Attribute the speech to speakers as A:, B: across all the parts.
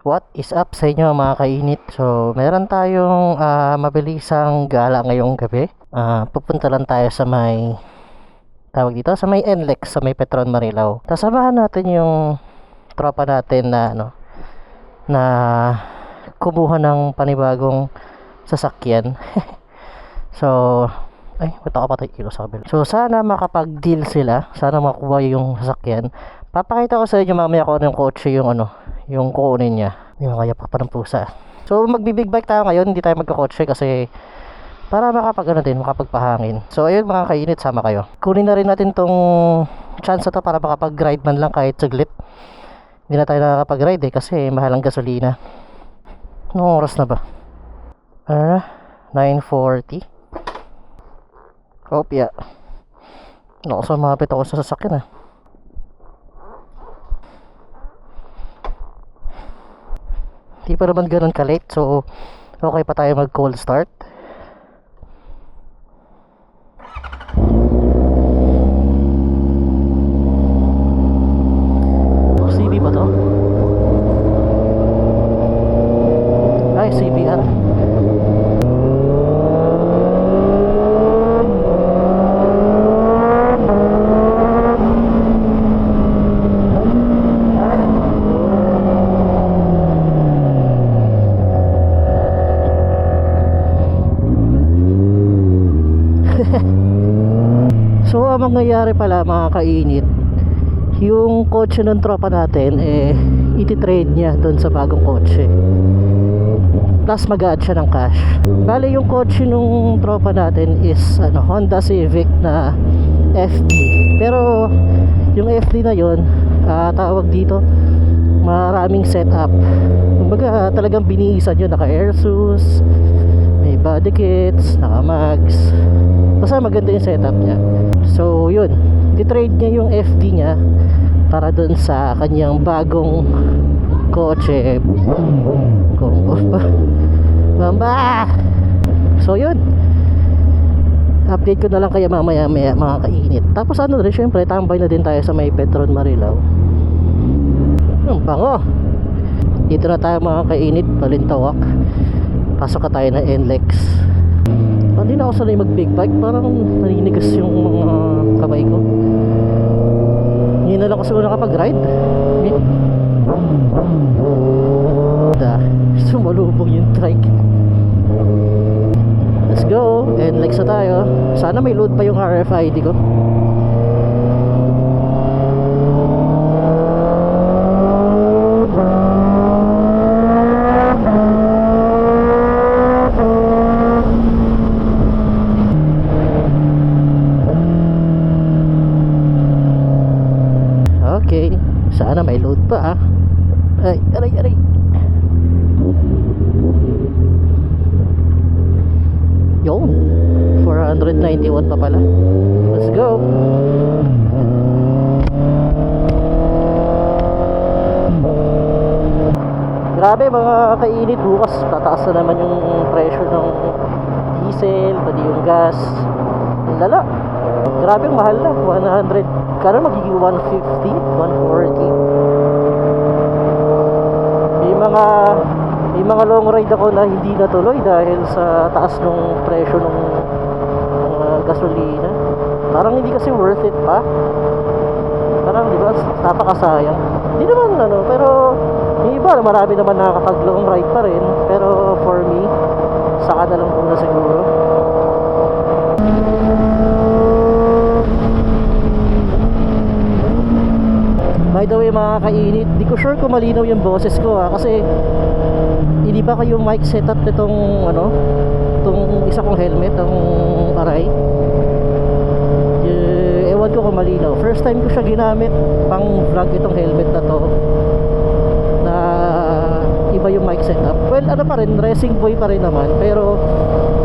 A: What is up sa inyo mga kainit? So, meron tayong mabilisang gala ngayong gabi. Pupunta lang tayo sa may tawag dito, sa may NLEX, sa may Petron Marilao. Kasamahan natin yung tropa natin na kumuha ng panibagong sasakyan. So, ba't ako patay kilo sa kabila? So, sana makapag-deal sila. Sana makuha yung sasakyan. Papakita ko sa inyo mamaya kung anong kotse yung kukunin niya. Yung kaya pa ng pusa. So, magbibig bike tayo ngayon. Hindi tayo magkakotse kasi para makapagpahangin. So, ayun mga kainit, sama kayo. Kunin na rin natin tong chance na to para makapag-ride man lang kahit saglit. Hindi na tayo nakakapag-ride kasi mahal ang gasolina. Anong oras na ba? 9:40. Kopya. Sumapit ako sa sasakyan Di pa naman ganun ka-late, so okay pa tayo mag-cold start. CB ba to? Ay, CBR. So ang mangyayari pala mga kainit, yung kotse ng tropa natin iti-trade niya doon sa bagong kotse, plus mag-add siya ng cash. Bale yung kotse ng tropa natin is Honda Civic na FD, pero yung FD na yon tawag dito, maraming setup. Kumbaga talagang binihisan yun, naka airsus, may body kits, naka mags, basta maganda yung setup niya. So yun, titrade niya yung FD niya para dun sa kanyang bagong kotse. Bamba! So yun, update ko na lang kaya mamaya mga kainit. Tapos rin, syempre tambay na din tayo sa may Petron Marilao. Ang bango. Dito na tayo mga kainit, Balintawak. Pasok ka tayo ng NLEX. Hindi na ako sanay mag big bike, parang naninigas yung mga kamay ko. Hindi na lang kasi ako nakapag-ride. Sumalubong yung trike. Let's go, NLEX na tayo. Sana may load pa yung RFID ko. Okay, sana may load pa Ay, aray. Yun, 491 pa pala. Let's go. Grabe mga kainit, bukas tataas na naman yung presyo ng diesel, pati yung gas. Ang lala. Grabe, mahal na, 100. Kano magiging 150, 140. May mga long ride ako na hindi natuloy dahil sa taas ng presyo ng gasolina. Parang hindi kasi worth it pa. Parang di ba, napakasayang. Hindi naman pero yung iba marami naman nakakapag long ride pa rin. Pero for me, saka na lang muna siguro. By the way mga kainit, di ko sure kung malinaw yung boses ko kasi iniba ko yung mic setup nitong itong isa kong helmet, ang aray. Ewan ko kung malinaw. First time ko siya ginamit pang vlog itong helmet na to, na iba yung mic setup. Well, pa rin, racing boy pa rin naman, pero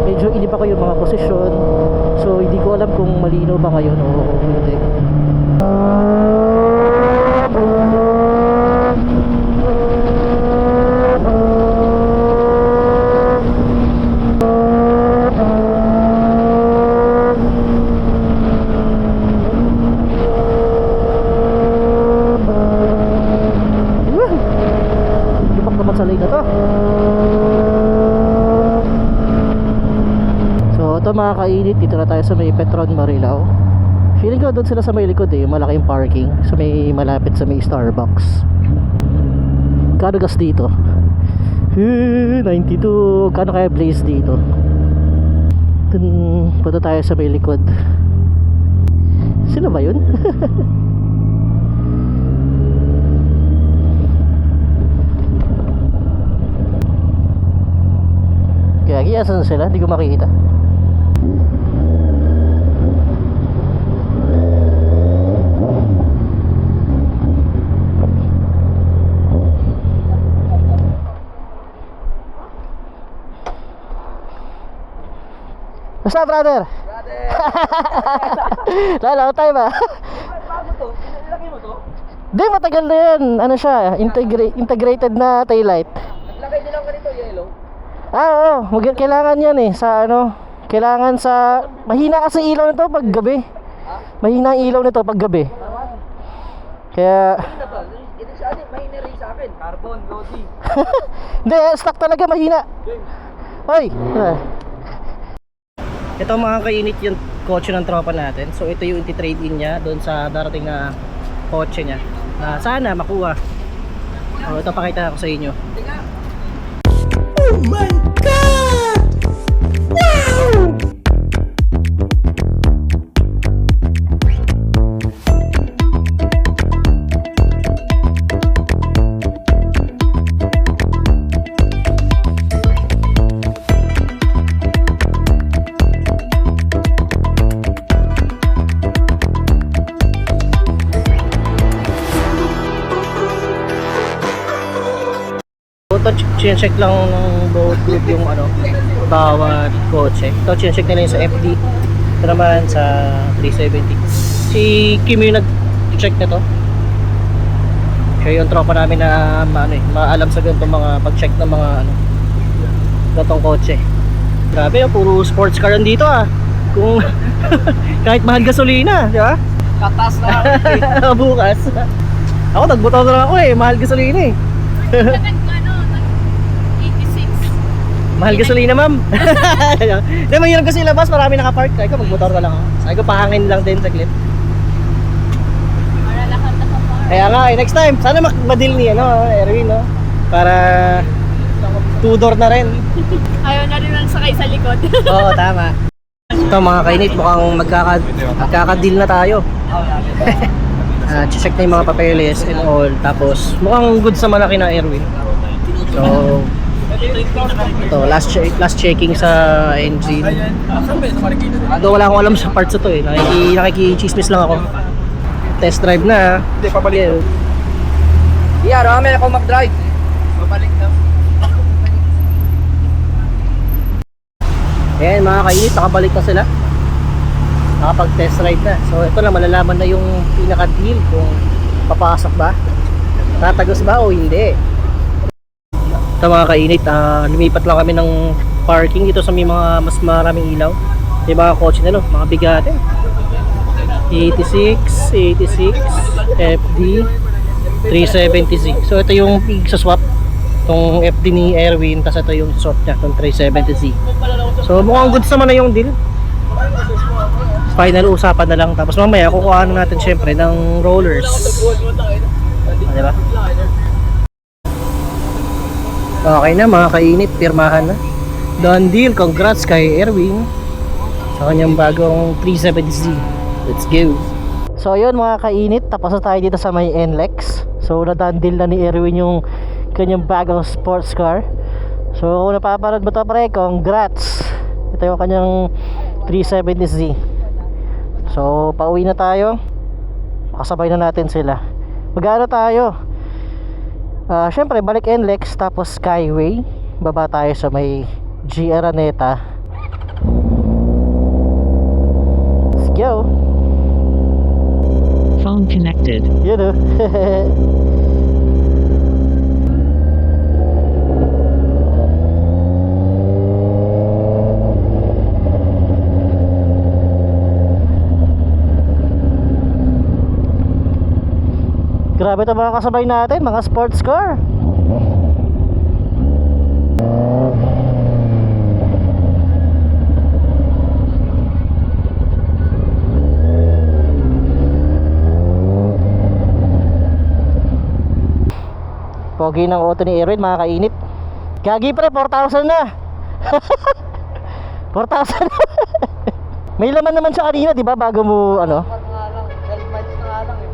A: medyo iniba ko yung mga posisyon. So hindi ko alam kung malinaw ba ngayon o hindi. naman sa lane na to. So ito mga kainit, dito na tayo sa may Petron Marilao. Feeling ko doon sila sa may likod eh, malaking parking sa may malapit sa may Starbucks. Kano gas dito? 92. Kano kaya Blaze dito? Punta tayo sa may likod. Sino ba yun? Kaya asan sila? Hindi ko makikita. Basta brother? Lalo tayo ba?
B: Bago to? Nilagay mo to?
A: Di, matagal na yan. Ano siya? Integrated na taillight.
B: Naglagay din lang ganito, yellow.
A: Oo. Kailangan yan eh. Sa ano? Kailangan sa... Mahina kasi ilaw nito pag gabi. Mahina ang ilaw nito pag gabi. Kaya...
B: Mahina ba? Ito sa atin, mahina rin sa akin. Carbon, Lodi.
A: Hindi, stock talaga mahina. Hoy! Ito mga kainit yung kotse ng tropa natin. So ito yung iti-trade in niya doon sa darating na kotse niya. Na sana makuha. So ito pakita ko sa inyo. Oh my God! Wow! Ito, check lang ng both group yung ano, bawat kotse. Ito, check nila yung sa FD. Ito naman sa 370. Si Kim yung nag-check na to. Siya yung tropa namin na maalam sa ganitong mga pag-check ng mga ano, ganitong kotse. Grabe, puro sports car dito ah. Kung kahit mahal gasolina, di ba?
B: Katas na.
A: Bukas. Ako, nagbutaw na lang ako eh. Mahal gasolina eh. Mahal gasolina, ma'am. Hindi, mahirap kasi labas, marami nakapark. Sabi ko, magmotor ka lang ako. Sabi ko, pahangin lang din saglit.
C: Para lahat nakapark.
A: Kaya nga, next time, sana madil ni Erwin, no? Para two-door na rin.
C: Ayaw na rin ang sakay sa likod.
A: Oo, tama. Ito mga kainit, mukhang magkakadil na tayo. Check na yung mga papeles and all. Tapos, mukhang good sa malaki na Erwin. So, ito, last checking sa engine. Although wala akong alam sa parts ito eh. Nakikichismis lang ako. Test drive na.
B: Hindi, pabalik. Yeah, rami ako mag-drive. Pabalik na.
A: Ayan mga kainit, nakabalik na sila. Nakapag-test ride na. So ito na, malalaman na yung pinaka-deal kung papasok ba, tatagos ba o hindi. Ito mga kainit, lumipat lang kami ng parking dito sa may mga mas maraming ilaw. Yung mga kotse na mga bigatin. 86, FD, 370Z. So ito yung swap, itong FD ni Erwin, tapos ito yung swap niya, itong 370Z. So mukhang good naman na yung deal. Final usapan na lang, tapos mamaya kukuha natin syempre ng rollers. Diba? Okay na mga kainit, pirmahan na. Done deal, congrats kay Erwin sa kanyang bagong 370Z. Let's go. So yun mga kainit, tapos na tayo dito sa may NLEX. So na-done deal na ni Erwin yung kanyang bagong sports car. So kung napapanood mo ito pre, congrats. Ito yung kanyang 370Z. So pauwi na tayo. Makasabay na natin sila. Mag-ano tayo? Syempre balik NLEX, tapos Skyway. Baba tayo sa may G Araneta. Let's go.
D: Phone connected.
A: Yun o. Grabe ito mga kasabay natin, mga sports car. Pogi ng auto ni Erwin, mga kainit. Gagi pre, 4,000 na. 4,000. May laman naman siya kanina, di ba? Bago mo, ano?
B: Nga lang, 12 miles na nga lang eh.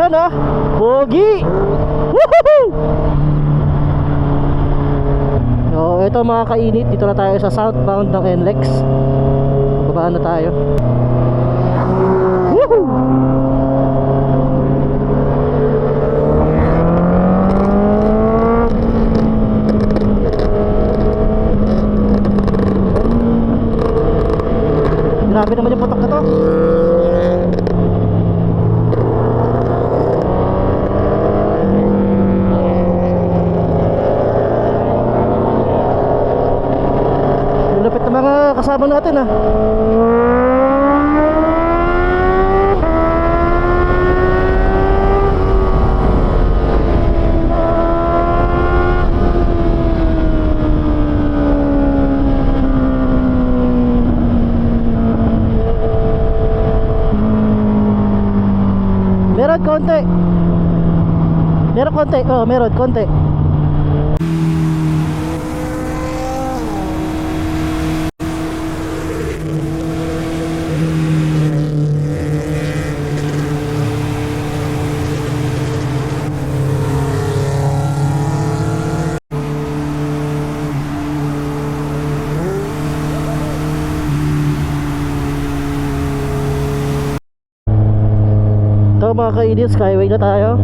A: Yan ah, pogi. Woohoo! So, ito mga kainit, dito na tayo sa southbound ng NLEX. Babaan na tayo. Woohoo! Grabe naman yung putok na to. Lupit na mga kasama natin ah. Meron konti. Meron konti. Oh, meron konti. Ito mga kainit, skyway na tayo.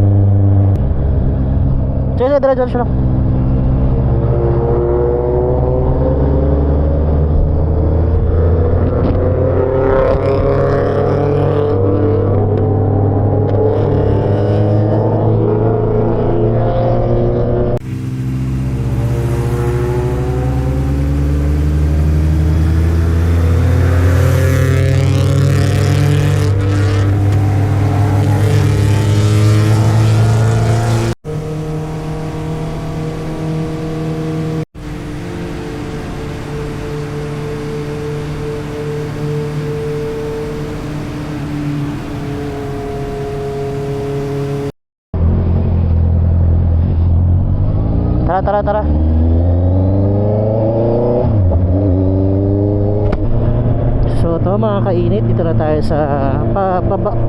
A: Sige, diretso lang. Tara. So ito mga kainit, dito na tayo sa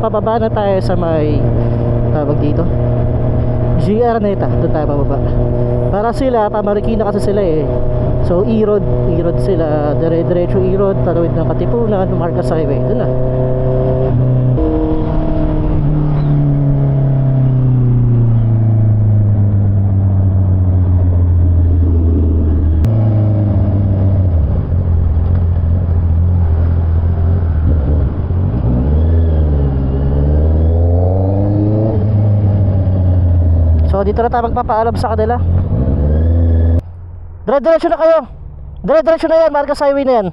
A: pababa na tayo sa may tawag dito, GR Neta. Doon tayo pababa. Para sila, pamarikina kasi sila eh. So E-Road sila, dire-diretso E-Road, talawid ng Katipunan, Marcos Highway. Doon na. So dito na tayo magpapaalam sa kanila. Dire-diretso na kayo. Dire-diretso na yan, Marcos Highway na yan.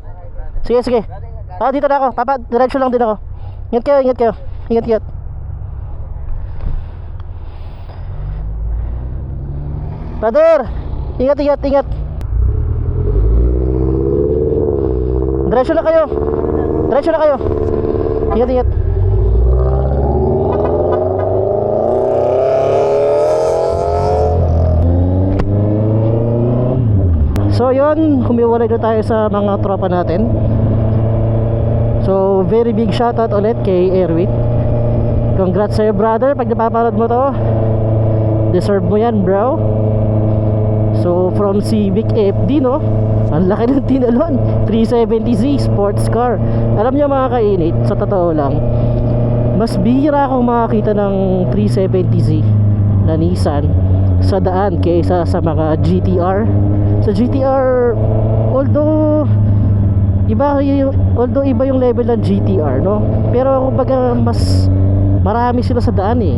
A: Sige. Dito na ako. Diretso lang din ako. Ingat kayo. Ingat. Brother, ingat. Diretso na kayo. Ingat. So yun, humiwalay na tayo sa mga tropa natin. So very big shoutout ulit kay Erwin. Congrats sa'yo brother, pag napapanood mo to, deserve mo yan bro. So from Civic FD, no, ang laki ng tinalon, 370Z sports car. Alam nyo mga kainit, sa totoo lang, mas bihira akong makakita ng 370Z na Nissan sa daan kaysa sa mga GTR. Sa GTR, although iba yung level ng GTR, no, pero kumbaga mas marami sila sa daan eh.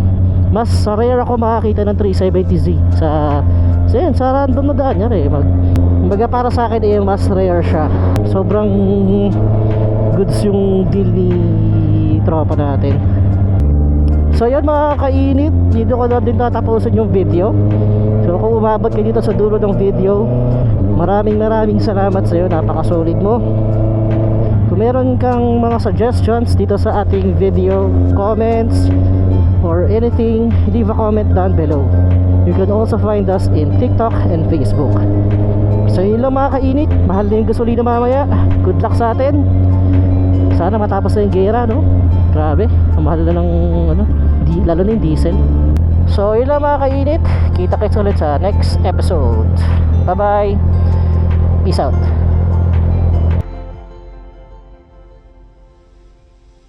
A: Mas rare ako makakita ng 370Z sa random na daan yan eh. Kumbaga para sa akin eh, mas rare siya. Sobrang goods yung deal ni tropa natin. So yun mga kainit, dito ko na din tatapusin yung video. So kung umabot kayo dito sa dulo ng video, maraming salamat sa iyo, napakasulit mo. Kung meron kang mga suggestions dito sa ating video, comments or anything, leave a comment down below. You can also find us in TikTok and Facebook. So yun lang mga kainit, mahal na yung gasolina mamaya. Good luck sa atin. Sana matapos na yung gera, no? Grabe, ang mahal na ng lalo na yung diesel. So yun lang mga kainit, kita kits ulit sa next episode. Bye bye, peace out.